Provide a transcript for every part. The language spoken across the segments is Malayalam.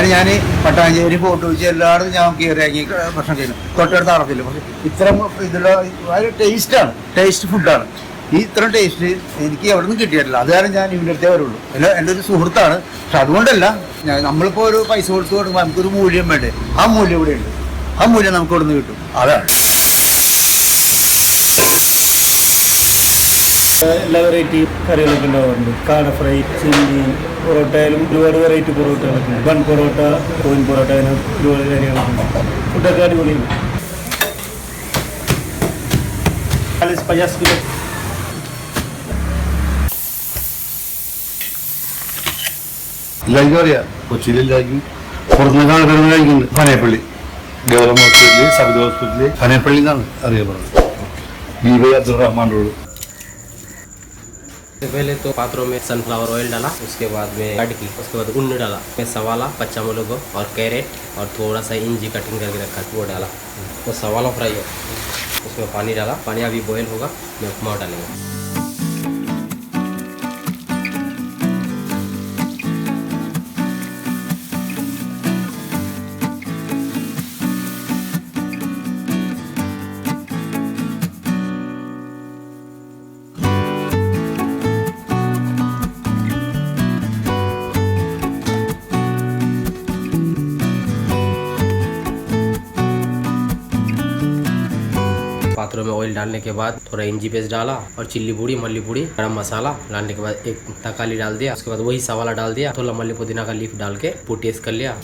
അതാണ് ഞാൻ പട്ടാഞ്ചേരി ഫോട്ടോ വെച്ച് എല്ലായിടത്തും ഞാൻ കയറിയാക്കി ഭക്ഷണം ചെയ്യുന്നത്. തൊട്ടടുത്ത് അറപ്പില്ല. പക്ഷേ ഇത്തരം ഇതിലുള്ള ടേസ്റ്റാണ്, ടേസ്റ്റ് ഫുഡാണ്. ഈ ഇത്രയും ടേസ്റ്റ് എനിക്ക് എവിടെ നിന്നും കിട്ടിയിട്ടില്ല. അത് കാരണം ഞാൻ ഇവിടെ അടുത്തേ വരുള്ളൂ. എൻ്റെ ഒരു സുഹൃത്താണ്. പക്ഷെ അതുകൊണ്ടല്ല, നമ്മളിപ്പോൾ ഒരു പൈസ കൊടുത്ത് കൊടുക്കുമ്പോൾ നമുക്കൊരു മൂല്യം വേണ്ടേ. ആ മൂല്യം ഇവിടെ ഉണ്ട്. ആ മൂല്യം നമുക്ക് ഇവിടെ നിന്ന് കിട്ടും. അതാണ്. എല്ലാ വെറൈറ്റി കറികളൊക്കെ ഉണ്ടാവാറുണ്ട്. കാട ഫ്രൈ, ചില്ലി, പൊറോട്ടയിലും ഒരുപാട് വെറൈറ്റി പൊറോട്ടകളൊക്കെ ഉണ്ട്. ബൺ പൊറോട്ട, കോയിൻ പൊറോട്ട, അങ്ങനെ ഒരുപാട് കാര്യങ്ങളൊക്കെ ഉണ്ട്. ഫുഡൊക്കെ അടിപൊളിയുണ്ട്. 50 kilo. എല്ലാവർക്കും അറിയാം. കൊച്ചിയിൽ എല്ലാവർക്കും പുറത്തുനിന്ന് ആൾക്കാരൊന്നും കഴിക്കുന്നുണ്ട്. പനയപ്പള്ളി ഗവൺമെന്റ് ഹോസ്പിറ്റലിൽ, സബിത ഹോസ്പിറ്റലിൽ പനയപ്പള്ളി എന്നാണ് അറിയപ്പെടുന്നത്. ബീബൈ അബ്ദുൾ റഹ്മാൻ റോഡ്. पहले तो पात्रों में सनफ्लावर ऑयल डाला, उसके बाद में कट की, उसके बाद उन्न डाला, मैं सवाला, कच्चा मुलगो और कैरेट और थोड़ा सा इंजी कटिंग करके रखा वो डाला. तो सवाला फ्राई हो, उसमें पानी डाला. पानी अभी बॉयल होगा, मैं उपमा डालेंगे. पात्रों में ऑयल डालने के बाद थोड़ा इंजी पेस्ट डाला और चिल्ली पूड़ी, मल्ली पूड़ी, गरम मसाला डालने के बाद एक तकाली डाल दिया. उसके बाद वही सवाला डाल दिया. थोड़ा मल्ली पुदीना का लीफ डाल के वो टेस्ट कर लिया.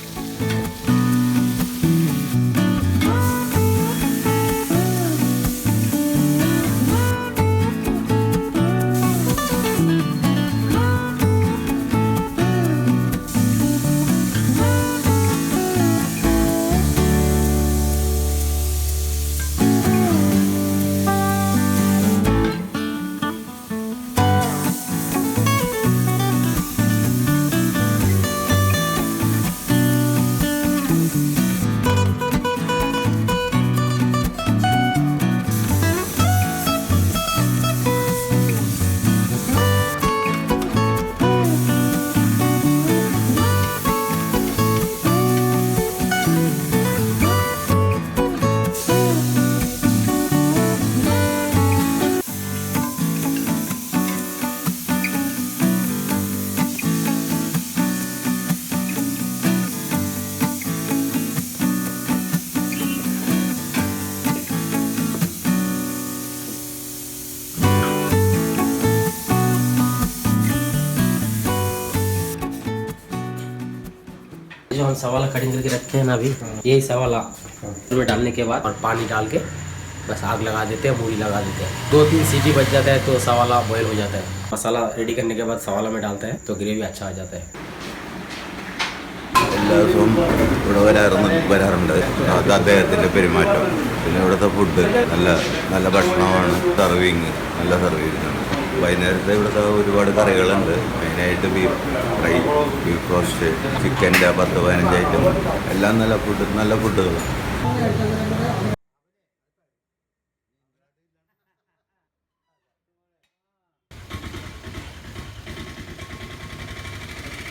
जो हम सवाला कटिंग करके रखे हैं ना अभी, यही सवाला में डालने के बाद और पानी डाल के बस आग लगा देते हैं, मूड़ी लगा देते हैं. 2-3 सीटी बच जाता है तो सवाला बॉयल हो जाता है. मसाला रेडी करने के बाद सवाला में डालते हैं तो ग्रेवी अच्छा आ जाता है. എല്ലാ ദിവസവും ഇവിടെ വരാറുണ്ട്. അത് അദ്ദേഹത്തിൻ്റെ പെരുമാറ്റം, പിന്നെ ഇവിടുത്തെ ഫുഡ് നല്ല ഭക്ഷണമാണ്. നല്ല സർവീസാണ്. വൈകുന്നേരത്തെ ഇവിടുത്തെ ഒരുപാട് കറികളുണ്ട്. മെയിനായിട്ട് ബീഫ് ഫ്രൈ, ബീഫ് റോസ്റ്റ്, ചിക്കൻ്റെ 10-15 ഐറ്റം, എല്ലാം നല്ല ഫുഡുകൾ.